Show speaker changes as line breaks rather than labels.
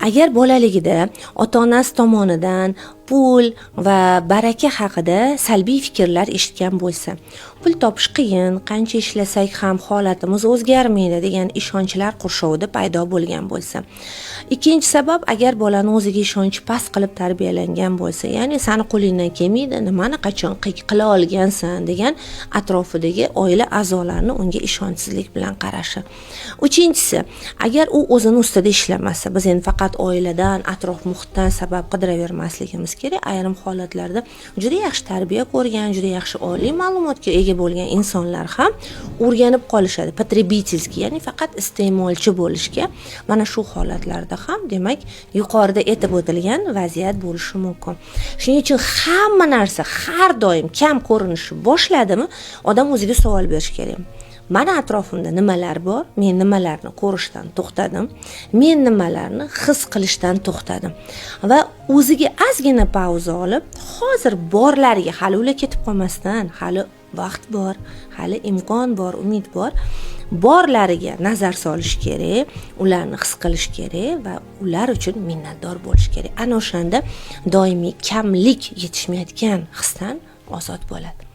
agar bolaligida ota-onasi tomonidan pul va baraka haqida salbiy fikrlar eshitgan bo'lsa, pul topish qiyin, qancha ishlasak ham holatimiz o'zgarmaydi degan ishonchlar qurshovida paydo bo'lgan bo'lsa. Ikkinchi sabab, agar bolani o'ziga ishonchi past qilib tarbiyalangan bo'lsa, ya'ni sani qo'lingdan kelmaydi, nimani qachon qila olgansan degan atrofidagi oila a'zolarini unga ishonchsizlik bilan qarashi. Uchinchisi, agar u o'zini ustida ishlamasa, biz endi faqat oiladan, atrof muhitdan sabab qidiravermasligimiz kerak. Ayrim holatlarda juda yaxshi tarbiya ko'rgan, juda yaxshi oliy ma'lumotga ega bo'lgan insonlar ham o'rganib qolishadi, потребительский, ya'ni faqat iste'molchi bo'lishga. Mana shu holatlarda ham, demak, yuqorida aytib o'tilgan vaziyat bo'lishi mumkin. Shuning uchun hamma narsa har doim kam ko'rinishi boshladimi, odam o'ziga savol berish kerak. Mana atrofimda nimalar bor? Men nimalarni ko'rishdan to'xtadim? Men nimalarni his qilishdan to'xtadim? Va o'ziga ozgina pauza olib, hozir borlariga hali ular ketib qolmasdan, hali vaqt bor, hali imkon bor, umid bor. Borlariga nazar solish kerak, ularni his qilish kerak va ular uchun minnatdor bo'lish kerak. Ana o'shanda doimiy kamlik yetishmayotgan hisdan ozod bo'ladi.